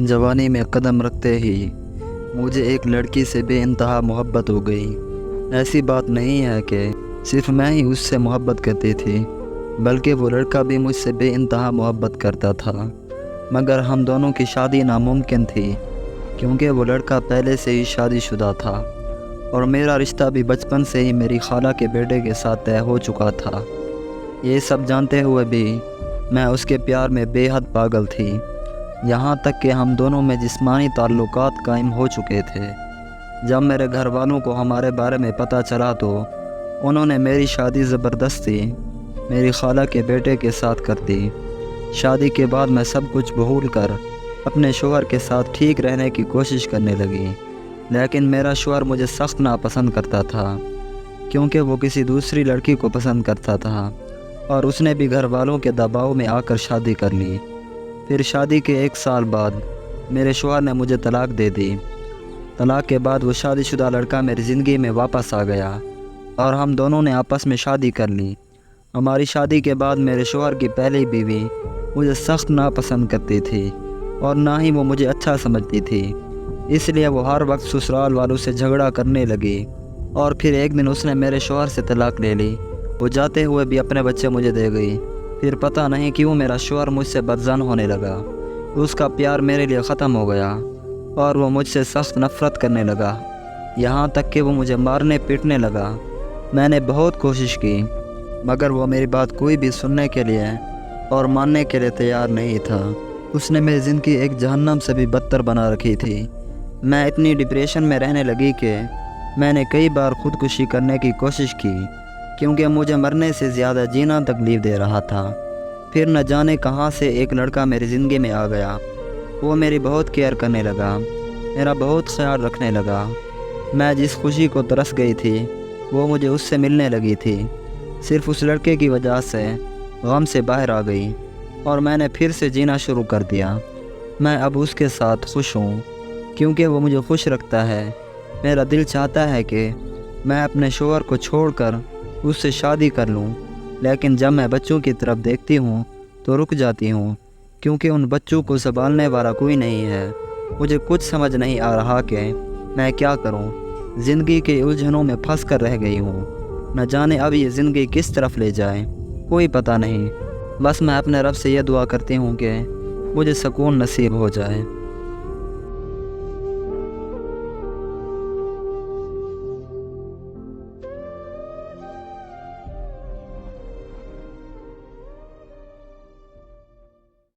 जवानी में कदम रखते ही मुझे एक लड़की से बेइंतहा मोहब्बत हो गई। ऐसी बात नहीं है कि सिर्फ मैं ही उससे मोहब्बत करती थी, बल्कि वो लड़का भी मुझसे बेइंतहा मोहब्बत करता था। मगर हम दोनों की शादी नामुमकिन थी, क्योंकि वो लड़का पहले से ही शादीशुदा था और मेरा रिश्ता भी बचपन से ही मेरी खाला के बेटे के साथ तय हो चुका था। ये सब जानते हुए भी मैं उसके प्यार में बेहद पागल थी, यहाँ तक कि हम दोनों में जिस्मानी ताल्लुकात कायम हो चुके थे। जब मेरे घर वालों को हमारे बारे में पता चला तो उन्होंने मेरी शादी ज़बरदस्ती मेरी खाला के बेटे के साथ कर दी। शादी के बाद मैं सब कुछ भूल कर अपने शौहर के साथ ठीक रहने की कोशिश करने लगी, लेकिन मेरा शौहर मुझे सख्त नापसंद करता था, क्योंकि वो किसी दूसरी लड़की को पसंद करता था और उसने भी घर वालों के दबाव में आकर शादी कर ली। फिर शादी के 1 साल बाद मेरे शौहर ने मुझे तलाक दे दी। तलाक के बाद वो शादीशुदा लड़का मेरी ज़िंदगी में वापस आ गया और हम दोनों ने आपस में शादी कर ली। हमारी शादी के बाद मेरे शौहर की पहली बीवी मुझे सख्त नापसंद करती थी और ना ही वो मुझे अच्छा समझती थी, इसलिए वो हर वक्त ससुराल वालों से झगड़ा करने लगी और फिर एक दिन उसने मेरे शौहर से तलाक ले ली। वो जाते हुए भी अपने बच्चे मुझे दे गई। फिर पता नहीं क्यों मेरा शौहर मुझसे बदज़न होने लगा। उसका प्यार मेरे लिए ख़त्म हो गया और वो मुझसे सख्त नफ़रत करने लगा, यहाँ तक कि वो मुझे मारने पीटने लगा। मैंने बहुत कोशिश की, मगर वो मेरी बात कोई भी सुनने के लिए और मानने के लिए तैयार नहीं था। उसने मेरी ज़िंदगी एक जहन्नम से भी बदतर बना रखी थी। मैं इतनी डिप्रेशन में रहने लगी कि मैंने कई बार ख़ुदकुशी करने की कोशिश की, क्योंकि मुझे मरने से ज़्यादा जीना तकलीफ़ दे रहा था। फिर न जाने कहाँ से एक लड़का मेरी ज़िंदगी में आ गया। वो मेरी बहुत केयर करने लगा, मेरा बहुत ख्याल रखने लगा। मैं जिस खुशी को तरस गई थी वो मुझे उससे मिलने लगी थी। सिर्फ उस लड़के की वजह से गम से बाहर आ गई और मैंने फिर से जीना शुरू कर दिया। मैं अब उसके साथ खुश हूँ, क्योंकि वो मुझे खुश रखता है। मेरा दिल चाहता है कि मैं अपने शौहर को छोड़कर उससे शादी कर लूं, लेकिन जब मैं बच्चों की तरफ देखती हूं तो रुक जाती हूं, क्योंकि उन बच्चों को संभालने वाला कोई नहीं है। मुझे कुछ समझ नहीं आ रहा कि मैं क्या करूं। ज़िंदगी के उलझनों में फंस कर रह गई हूं। न जाने अब ये ज़िंदगी किस तरफ ले जाए, कोई पता नहीं। बस मैं अपने रब से ये दुआ करती हूं कि मुझे सुकून नसीब हो जाए।